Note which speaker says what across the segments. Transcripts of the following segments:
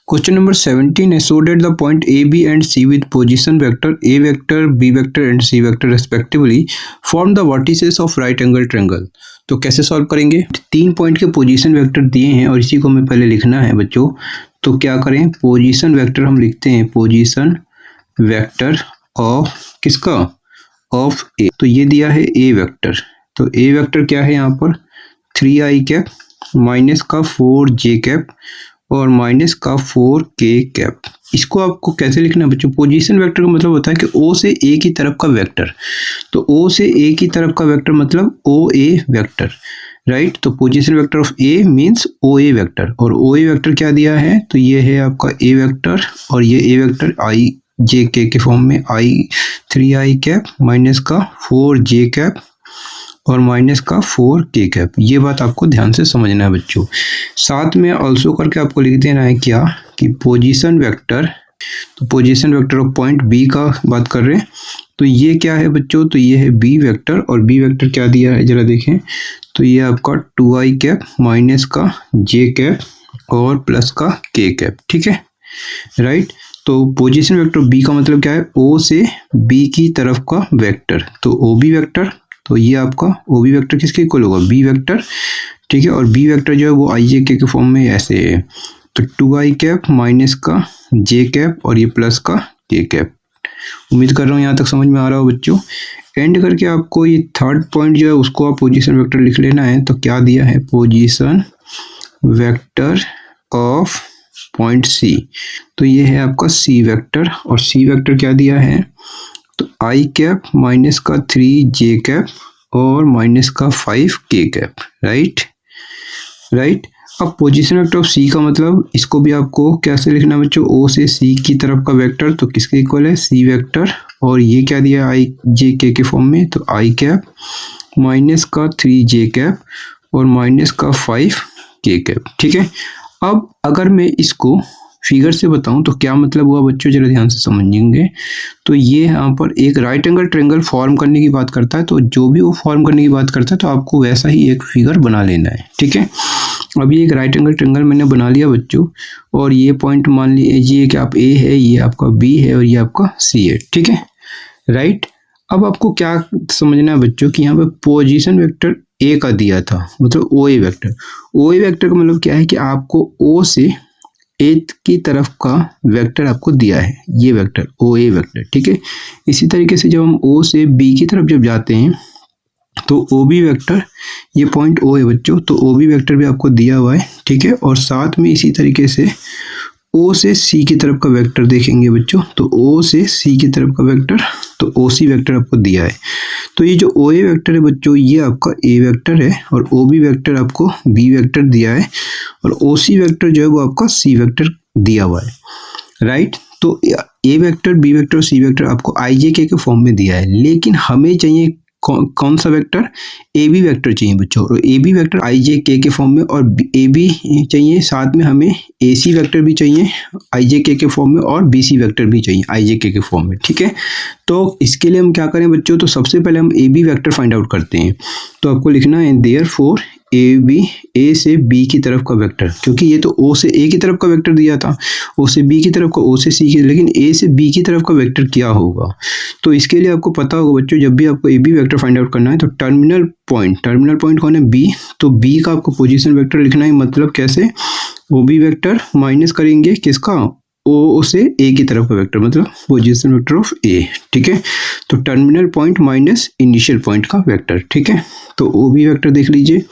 Speaker 1: Question number 17 है, so that the point A, B and C with position vector A vector, B vector and C vector respectively form the vertices of right angle triangle। तो कैसे solve करेंगे? 3 point के position vector दिए हैं और इसी को हमें पहले लिखना है बच्चों। तो क्या करें, पोजीशन वेक्टर हम लिखते हैं, पोजीशन वेक्टर ऑफ किसका, ऑफ ए। तो ये दिया है ए वेक्टर, तो ए वेक्टर क्या है यहाँ पर 3i कैप माइनस का 4j कैप और माइनस का 4k कैप। इसको आपको कैसे लिखना है बच्चों? पोजीशन वेक्टर का मतलब होता है कि ओ से ए की तरफ का वेक्टर, तो ओ से ए की तरफ का वेक्टर मतलब ओ ए वेक्टर, राइट। तो position vector of A means O A vector, और ओ ए वेक्टर क्या दिया है, तो ये है आपका ए वेक्टर और ये ए वेक्टर आई जे के फॉर्म में, आई 3i कैप माइनस का 4j कैप और माइनस का 4k कैप। ये बात आपको ध्यान से समझना है बच्चों। साथ में ऑल्सो करके आपको लिख देना है क्या, कि पोजीशन वेक्टर, तो position vector of point B का बात कर रहे हैं, तो ये क्या है बच्चों, तो ये है बी वेक्टर, और बी वेक्टर क्या दिया है जरा देखें, तो ये आपका 2i कैप माइनस का j कैप और प्लस का k कैप, ठीक है, राइट। तो पोजीशन वेक्टर बी का मतलब क्या है, ओ से बी की तरफ का वेक्टर, तो ओ बी वेक्टर, तो ये आपका ओ बी वेक्टर किसके इक्वल होगा, बी वेक्टर, ठीक है। और बी वेक्टर जो है वो आई जे के फॉर्म में ऐसे है, तो 2i कैप माइनस का j कैप और ये प्लस का k कैप। उम्मीद कर रहा हूँ यहाँ तक समझ में आ रहा हो बच्चों। एंड करके आपको ये थर्ड पॉइंट जो है उसको आप पोजीशन वेक्टर लिख लेना है। तो क्या दिया है, position vector of point C, तो ये है आपका सी वेक्टर, और सी वेक्टर क्या दिया है, तो i कैप माइनस का 3j कैप और माइनस का 5k कैप, राइट। अब पोजीशन वेक्टर ऑफ c का मतलब, इसको भी आपको कैसे लिखना है बच्चों, o से c की तरफ का वेक्टर, तो किसके इक्वल है, c वेक्टर, और ये क्या दिया है i j k के फॉर्म में, तो i कैप माइनस का 3j कैप और माइनस का 5k कैप, ठीक है। अब अगर मैं इसको फिगर से बताऊं तो क्या मतलब हुआ बच्चों, जरा ध्यान से समझेंगे। तो ये यहाँ पर एक राइट एंगल ट्रायंगल फॉर्म करने की बात करता है, तो जो भी वो फॉर्म करने की बात करता है तो आपको वैसा ही एक फिगर बना लेना है, ठीक है। अभी एक राइट एंगल ट्रायंगल मैंने बना लिया बच्चों, और ये पॉइंट मान लीजिए कि आप ए है, ये आपका बी है और ये आपका सी है, ठीक है, राइट। अब आपको क्या समझना है बच्चों कि यहाँ पे पोजीशन वेक्टर ए का दिया था, मतलब O A vector. O A vector का मतलब क्या है कि आपको ओ से ए की तरफ का वेक्टर आपको दिया है, ये वेक्टर ओ ए वेक्टर, ठीक है। इसी तरीके से जब हम ओ से बी की तरफ जब जाते हैं तो ओ बी वेक्टर, ये पॉइंट ओ है बच्चों, तो ओ बी वेक्टर भी आपको दिया हुआ है, ठीक है। और साथ में इसी तरीके से ओ से सी की तरफ का वेक्टर देखेंगे बच्चों, तो ओ से सी की तरफ का वेक्टर, तो ओ सी वेक्टर आपको दिया है। तो ये जो ओ ए वेक्टर है बच्चों, ये आपका ए वेक्टर है, और ओ बी वेक्टर आपको बी वेक्टर दिया है, और ओ सी वेक्टर जो है वो आपका सी वेक्टर दिया हुआ है, राइट। तो ए वेक्टर, बी वेक्टर और सी वेक्टर आपको आई जे के फॉर्म में दिया है, लेकिन हमें चाहिए कौन सा वेक्टर, ए बी वेक्टर चाहिए बच्चों, और ए बी वेक्टर आई जे के फॉर्म में, और ए बी चाहिए, साथ में हमें ए सी वेक्टर भी चाहिए आई जे के फॉर्म में, और बी सी वेक्टर भी चाहिए आई जे के फॉर्म में, ठीक है। तो इसके लिए हम क्या करें बच्चों, तो सबसे पहले हम A B vector find out करते हैं। तो आपको लिखना है देयरफॉर ए बी, ए से बी की तरफ का वेक्टर, क्योंकि ये तो ओ से ए की तरफ का वेक्टर दिया था, ओ से बी की तरफ का, ओ से सी की, लेकिन ए से बी की तरफ का वेक्टर क्या होगा। तो इसके लिए आपको पता होगा बच्चों, जब भी आपको A B vector find out करना है तो टर्मिनल पॉइंट कौन है, बी, तो बी का आपको पोजीशन वेक्टर लिखना है, मतलब कैसे, ओ बी वेक्टर माइनस करेंगे किसका, ओ से ए की तरफ का वेक्टर, मतलब पोजीशन वेक्टर ऑफ ए, ठीक है। तो terminal point minus initial point का वेक्टर, ठीक है। तो ओ बी वेक्टर देख लीजिए,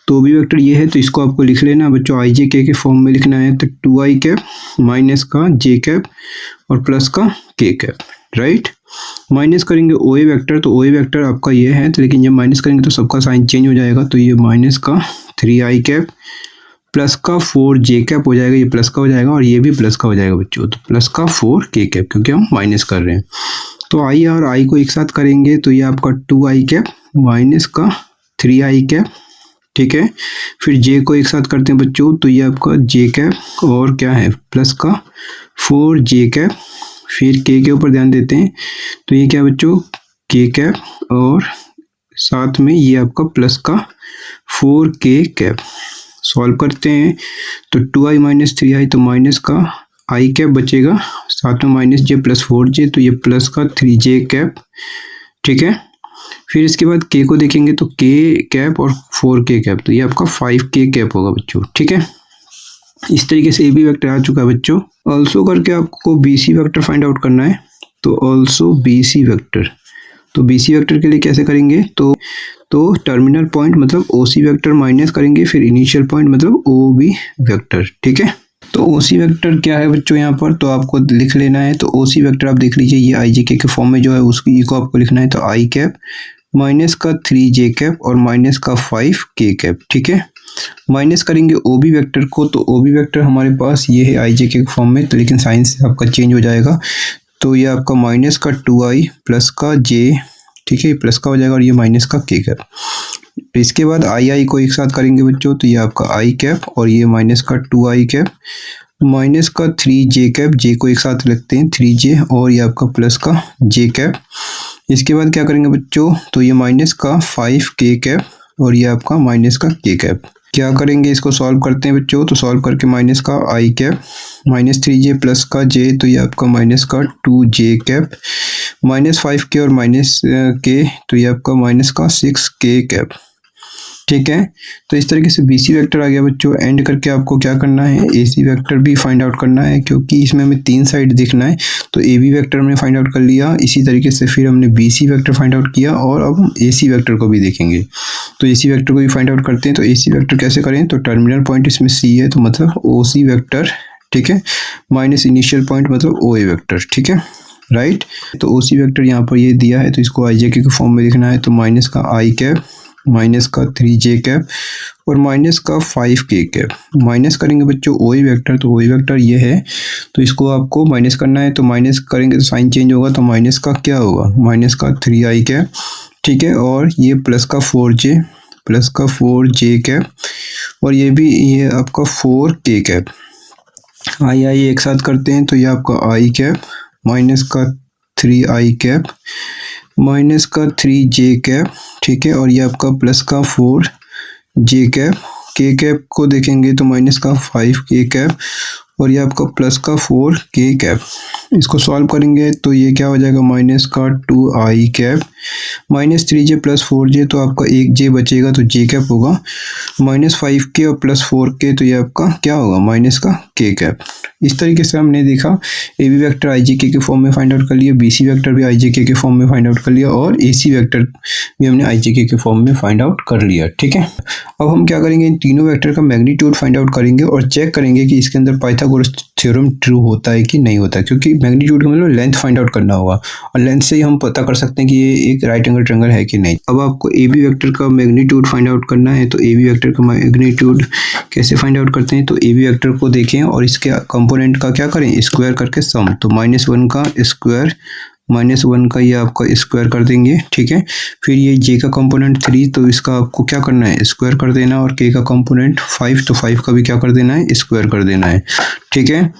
Speaker 1: तो ओ बी वेक्टर ये है, तो इसको आपको लिख लेना बच्चों, आई जे के फॉर्म में लिखना है, तो 2i कैप माइनस का j कैप और प्लस का k कैप, राइट। माइनस करेंगे ओ ए वेक्टर, तो ओ ए वेक्टर आपका ये है, तो लेकिन जब माइनस करेंगे तो सबका साइन चेंज हो जाएगा, तो ये माइनस का 3i कैप प्लस का 4j कैप हो जाएगा, ये प्लस का हो जाएगा, और ये भी प्लस का हो जाएगा बच्चों, तो प्लस का 4k कैप, क्योंकि हम माइनस कर रहे हैं। तो आई और आई को एक साथ करेंगे, तो ये आपका 2i कैप माइनस का 3i कैप, ठीक है। फिर j को एक साथ करते हैं बच्चों, तो ये आपका j कैप और क्या है, प्लस का 4j कैप, फिर k के ऊपर ध्यान देते हैं, तो ये क्या बच्चों, k कैप, और साथ में ये आपका प्लस का 4k कैप, सॉल्व करते हैं तो 2i माइनस 3i तो माइनस का आई कैप बचेगा, साथ में माइनस जे प्लस 4j तो ये प्लस का 3j कैप। ठीक है, फिर इसके बाद k को देखेंगे तो k कैप और 4k कैप तो ये आपका 5k कैप होगा बच्चों। ठीक है, इस तरीके से ए बी वेक्टर आ चुका है बच्चों। ऑल्सो करके आपको B C vector find out करना है, तो ऑल्सो बी सी वेक्टर, तो बी सी वेक्टर के लिए कैसे करेंगे, तो टर्मिनल पॉइंट मतलब ओ सी वेक्टर माइनस करेंगे, फिर इनिशियल पॉइंट मतलब ओ बी वेक्टर। ठीक है, तो ओ सी वेक्टर क्या है बच्चों यहाँ पर, तो आपको लिख लेना है। तो ओ सी वेक्टर आप देख लीजिए, ये आई जे के फॉर्म में जो है उसकी को आपको लिखना है, तो आई कैप माइनस का 3j कैप और माइनस का 5k कैप। ठीक है, माइनस करेंगे ओ बी वेक्टर को, तो ओ बी वेक्टर हमारे पास ये है आई जे के फॉर्म में, तो लेकिन साइन से आपका चेंज हो जाएगा, तो ये आपका माइनस का 2i प्लस का j, ठीक है, प्लस का हो जाएगा और ये माइनस का k कैप। इसके बाद आई को एक साथ करेंगे बच्चों, तो ये आपका आई कैप और ये माइनस का 2i कैप माइनस का 3j कैप, j को एक साथ लिखते हैं 3j और ये आपका प्लस का j कैप। इसके बाद क्या करेंगे बच्चों, तो ये माइनस का 5k कैप और ये आपका माइनस का k कैप। क्या करेंगे, इसको सॉल्व करते हैं बच्चों, तो सॉल्व करके माइनस का आई कैप माइनस 3j प्लस का j तो ये आपका माइनस का 2j कैप माइनस 5k और माइनस k तो ये आपका माइनस का 6k कैप। ठीक है, तो इस तरीके से बी सी वेक्टर आ गया बच्चों। एंड करके आपको क्या करना है, ए सी वेक्टर भी फाइंड आउट करना है, क्योंकि इसमें हमें 3 साइड देखना है। तो ए बी वेक्टर हमने फाइंड आउट कर लिया, इसी तरीके से फिर हमने B C vector find out किया और अब हम ए सी वेक्टर को भी देखेंगे। तो ए सी वेक्टर को भी फाइंड आउट करते हैं। तो ए सी वेक्टर कैसे करें, तो टर्मिनल पॉइंट इसमें सी है, तो मतलब ओ सी वेक्टर, ठीक है, माइनस इनिशियल पॉइंट मतलब ओ ए वेक्टर। ठीक है, राइट, तो ओ सी वेक्टर यहाँ पर ये दिया है, तो इसको आई जे के फॉर्म में लिखना है, तो माइनस का आई कैप माइनस का 3j कैप और माइनस का 5k कैप। माइनस करेंगे बच्चों ओ वेक्टर, तो ओ वेक्टर ये है, तो इसको आपको माइनस करना है, तो माइनस करेंगे तो साइन चेंज होगा, तो माइनस का क्या होगा, माइनस का 3i कैप। ठीक है, और ये प्लस का 4j कैप और ये भी ये आपका 4k कैप। आई एक साथ करते हैं, तो ये आपका आई कैप माइनस का 3i कैप माइनस का 3j कैप। ठीक है, और ये आपका प्लस का 4j कैप। k कैप को देखेंगे तो माइनस का 5k कैप और ये आपका प्लस का 4k कैप। इसको सॉल्व करेंगे तो ये क्या हो जाएगा, माइनस का 2i cap minus 3j plus 4j तो आपका एक j बचेगा, तो j कैप होगा माइनस 5k और प्लस 4k तो ये आपका क्या होगा, माइनस का k कैप। इस तरीके से हमने देखा ए बी वेक्टर आई जे के फॉर्म में फाइंड आउट कर लिया, बी सी वेक्टर भी आई जे के फॉर्म में फाइंड आउट कर लिया और ए सी वेक्टर भी हमने आई जे के फॉर्म में फाइंड आउट कर लिया। ठीक है, अब हम क्या करेंगे, इन तीनों वेक्टर का मैग्नीट्यूड फाइंड आउट करेंगे और चेक करेंगे कि इसके अंदर पाइथागोरस थ्योरम ट्रू होता है कि नहीं होता, क्योंकि मैग्नीट्यूड का मतलब लेंथ फाइंड आउट करना होगा और लेंथ से ही हम पता कर सकते हैं कि ये एक राइट एंगल ट्रायंगल है कि नहीं। अब आपको ए बी वेक्टर का मैग्नीट्यूड फाइंड आउट करना है, तो ए बी वेक्टर का मैग्नीट्यूड कैसे फाइंड आउट करते हैं, तो ए बी वेक्टर को देखें और इसके कंपोनेंट का क्या करें, स्क्वायर करके सम, तो -1 का स्क्वायर -1 का ये आपका स्क्वायर कर देंगे। ठीक है, फिर ये j का कंपोनेंट 3 तो इसका आपको क्या करना है, स्क्वायर कर देना, और k का कंपोनेंट 5 तो 5 का भी क्या कर देना है, स्क्वायर कर देना है। ठीक है,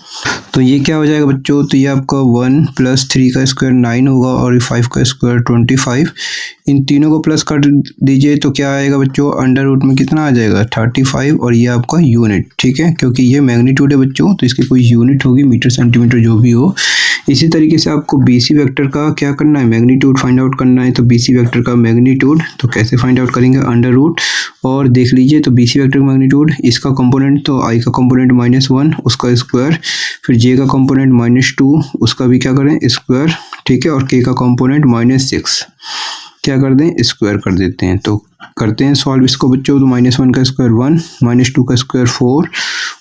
Speaker 1: तो ये क्या हो जाएगा बच्चों, तो ये आपका 1 + 3 का स्क्वायर 9 होगा और 5 का स्क्वायर 25। इन तीनों को प्लस कर दीजिए तो क्या आएगा बच्चों, अंडर रूट में कितना आ जाएगा 35 और ये आपका यूनिट। ठीक है, क्योंकि ये मैग्नीट्यूड है बच्चों तो इसकी कोई यूनिट होगी, मीटर सेंटीमीटर जो भी हो। इसी तरीके से आपको बी सी वेक्टर का क्या करना है, मैग्नीट्यूड फाइंड आउट करना है। तो बी सी वेक्टर का मैग्नीट्यूड तो कैसे फाइंड आउट करेंगे, अंडर रूट, और देख लीजिए तो बी सी वेक्टर का मैग्नीट्यूड, इसका कंपोनेंट तो i का कंपोनेंट -1 उसका स्क्वायर, फिर j का कंपोनेंट -2 उसका भी क्या करें, स्क्वायर। ठीक है, और k का कंपोनेंट -6 क्या कर दें, स्क्वायर कर देते हैं। तो करते हैं सॉल्व इसको बच्चों, तो -1 का स्क्वायर 1, -2 का स्क्वायर 4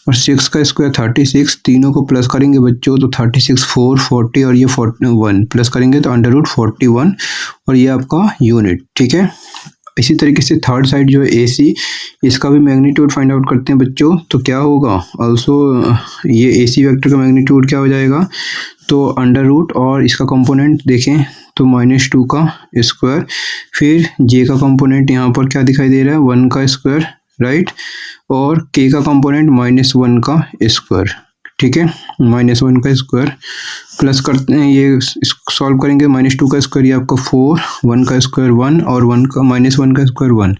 Speaker 1: और 6 का स्क्वायर 36। तीनों को प्लस करेंगे बच्चों तो 36 4 40 और ये 41 प्लस करेंगे तो अंडर रूट 41 और ये आपका यूनिट। ठीक है, इसी तरीके से थर्ड साइड जो है ए सी, इसका भी मैग्नीट्यूड फाइंड आउट करते हैं बच्चों, तो क्या होगा, ऑल्सो ये ए सी वेक्टर का मैग्नीट्यूड क्या हो जाएगा, तो अंडर रूट और इसका कंपोनेंट देखें तो -2 का स्क्वायर, फिर j का कंपोनेंट यहाँ पर क्या दिखाई दे रहा है 1 का स्क्वायर, राइट, और k का कंपोनेंट -1 का स्क्वायर। ठीक है। -1 का स्क्वायर प्लस करते हैं, ये सॉल्व करेंगे। -2 का स्क्वायर ये आपका 4, 1 का स्क्वायर 1 और 1 का -1 का स्क्वायर 1,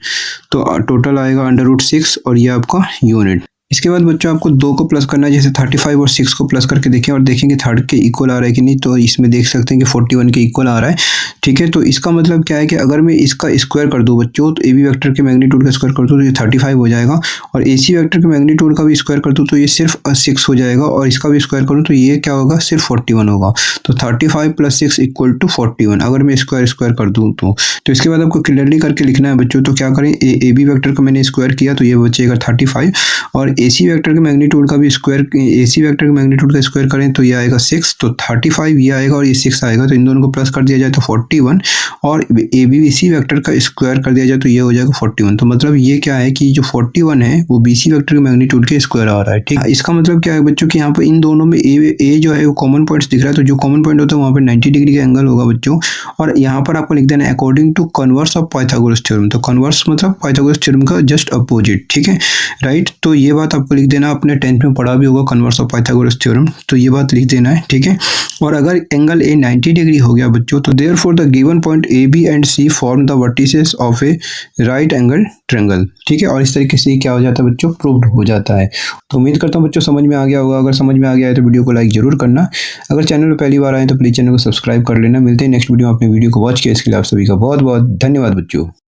Speaker 1: तो टोटल आएगा √6 और ये आपका यूनिट। इसके बाद बच्चों आपको 2 को प्लस करना है, जैसे 35 और 6 को प्लस करके देखें और देखेंगे थर्ड के इक्वल आ रहा है कि नहीं, तो इसमें देख सकते हैं कि 41 के इक्वल आ रहा है। ठीक है, तो इसका मतलब क्या है कि अगर मैं इसका स्क्वायर कर दूं बच्चों, तो ए बी वेक्टर के मैग्नीट्यूड का स्क्वायर कर दूं तो ये 35 हो जाएगा, और ए सी वेक्टर के मैग्नीट्यूड का भी स्क्वायर कर दूं तो ये सिर्फ 6 हो जाएगा, और इसका भी स्क्वायर करूँ तो ये क्या होगा, सिर्फ 41 होगा। तो 35 + 6 = 41 अगर मैं स्क्वायर कर दूँ तो इसके बाद आपको क्लियरली करके लिखना है बच्चों। तो क्या करें, ए बी वेक्टर का मैंने स्क्वायर किया तो ये बचेगा 35, और ए सी वेक्टर के मैग्नीट्यूड का भी स्क्वायर, एसी वेक्टर के मैग्नीट्यूड का स्क्वायर करें तो ये आएगा 6, तो 35 ये आएगा और ये 6 आएगा, तो इन दोनों को प्लस कर दिया जाए तो 41, और ए बी सी वेक्टर का स्क्वायर कर दिया जाए तो ये हो जाएगा 41। तो मतलब ये क्या है कि जो 41 है वो बी सी वेक्टर के मैग्नीट्यूड के स्क्वायर आ रहा है। ठीक है, इसका मतलब क्या है बच्चों कि यहाँ पर इन दोनों में ए जो है वो कॉमन पॉइंट्स दिख रहा है, तो जो कॉमन पॉइंट होता है वहाँ पर 90 डिग्री का एंगल होगा बच्चों। और यहाँ पर आपको लिख देना है according to converse of Pythagoras theorem. तो कन्वर्स मतलब पाइथागोरस थ्योरम का जस्ट अपोजिट। ठीक है, राइट। तो ये बात आपको लिख देना, अपने 10th में पढ़ा भी होगा कन्वर्स ऑफ पाइथागोरस थ्योरम, तो ये बात लिख देना है। ठीक है, और अगर एंगल ए 90 डिग्री हो गया बच्चों, तो therefore the given point A B and C form the vertices of a right angle triangle. ठीक है, और इस तरीके से क्या हो जाता है बच्चों, प्रूव्ड हो जाता है। तो उम्मीद करता हूँ बच्चों समझ में आ गया होगा। अगर समझ में आ गया है तो वीडियो को लाइक जरूर करना। अगर चैनल पर पहली बार आए तो प्लीज चैनल को सब्सक्राइब कर लेना। मिलते हैं नेक्स्ट वीडियो में अपने वीडियो को वॉच किया, इसके लिए आप सभी का बहुत बहुत धन्यवाद बच्चों।